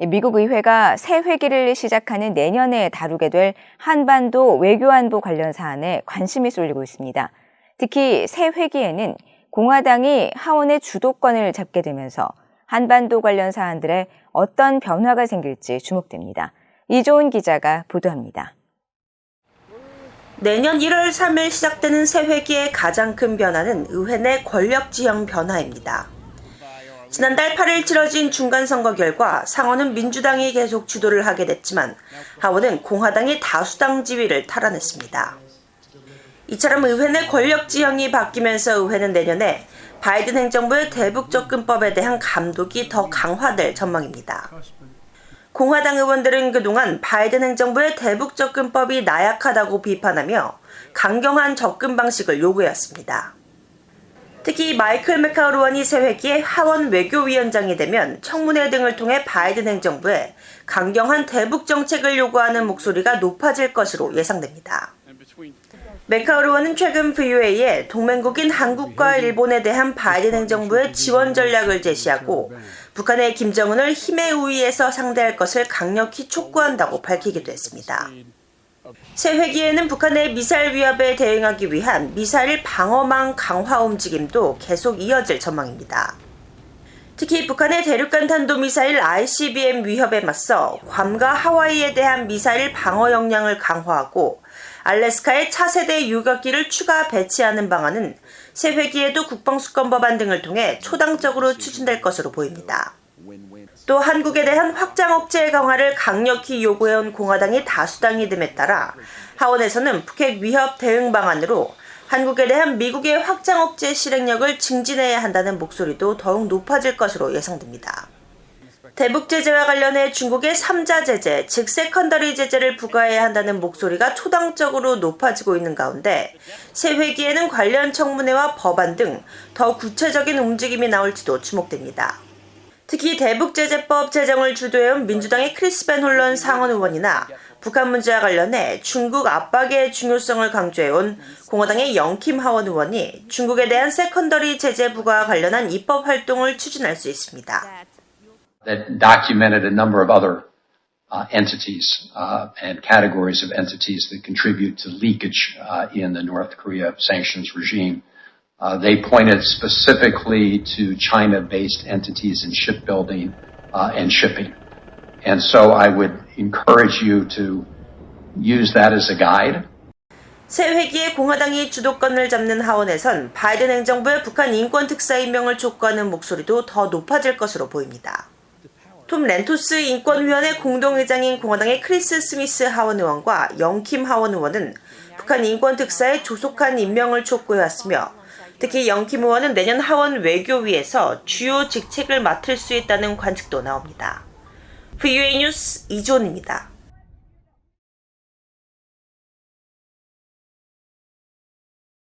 미국 의회가 새 회기를 시작하는 내년에 다루게 될 한반도 외교안보 관련 사안에 관심이 쏠리고 있습니다. 특히 새 회기에는 공화당이 하원의 주도권을 잡게 되면서 한반도 관련 사안들에 어떤 변화가 생길지 주목됩니다. 이조은 기자가 보도합니다. 내년 1월 3일 시작되는 새 회기의 가장 큰 변화는 의회 내 권력 지형 변화입니다. 지난달 8일 치러진 중간선거 결과 상원은 민주당이 계속 주도를 하게 됐지만 하원은 공화당이 다수당 지위를 탈환했습니다. 이처럼 의회 내 권력 지형이 바뀌면서 의회는 내년에 바이든 행정부의 대북 접근법에 대한 감독이 더 강화될 전망입니다. 공화당 의원들은 그동안 바이든 행정부의 대북 접근법이 나약하다고 비판하며 강경한 접근 방식을 요구해왔습니다. 특히 마이클 맥카울 의원이 새 회기에 하원 외교위원장이 되면 청문회 등을 통해 바이든 행정부에 강경한 대북 정책을 요구하는 목소리가 높아질 것으로 예상됩니다. 맥카울 의원은 최근 VOA에 동맹국인 한국과 일본에 대한 바이든 행정부의 지원 전략을 제시하고 북한의 김정은을 힘의 우위에서 상대할 것을 강력히 촉구한다고 밝히기도 했습니다. 새 회기에는 북한의 미사일 위협에 대응하기 위한 미사일 방어망 강화 움직임도 계속 이어질 전망입니다. 특히 북한의 대륙간 탄도미사일 ICBM 위협에 맞서 괌과 하와이에 대한 미사일 방어 역량을 강화하고 알래스카에 차세대 유격기를 추가 배치하는 방안은 새 회기에도 국방수권 법안 등을 통해 초당적으로 추진될 것으로 보입니다. 또 한국에 대한 확장 억제 강화를 강력히 요구해온 공화당이 다수당이 됨에 따라 하원에서는 북핵 위협 대응 방안으로 한국에 대한 미국의 확장 억제 실행력을 증진해야 한다는 목소리도 더욱 높아질 것으로 예상됩니다. 대북 제재와 관련해 중국의 3자 제재, 즉 세컨더리 제재를 부과해야 한다는 목소리가 초당적으로 높아지고 있는 가운데 새 회기에는 관련 청문회와 법안 등 더 구체적인 움직임이 나올지도 주목됩니다. 특히 대북제재법 제정을 주도해온 민주당의 크리스 벤 홀런 상원 의원이나 북한 문제와 관련해 중국 압박의 중요성을 강조해온 공화당의 영킴 하원 의원이 중국에 대한 세컨더리 제재 부과와 관련한 입법 활동을 추진할 수 있습니다. That documented a number of other entities and categories of entities that contribute to leakage in the North Korea sanctions regime. They pointed specifically to China-based entities in shipbuilding and shipping. And so I would encourage you to use that as a guide. 새 회기에 공화당이 주도권을 잡는 하원에선 바이든 행정부의 북한 인권 특사 임명을 촉구하는 목소리도 더 높아질 것으로 보입니다. 톰 렌토스 인권위원회 공동의장인 공화당의 크리스 스미스 하원 의원과 영킴 하원 의원은 북한 인권 특사의 조속한 임명을 촉구해왔으며 특히 영킴 의원은 내년 하원 외교위에서 주요 직책을 맡을 수 있다는 관측도 나옵니다. VOA 뉴스 이조은입니다.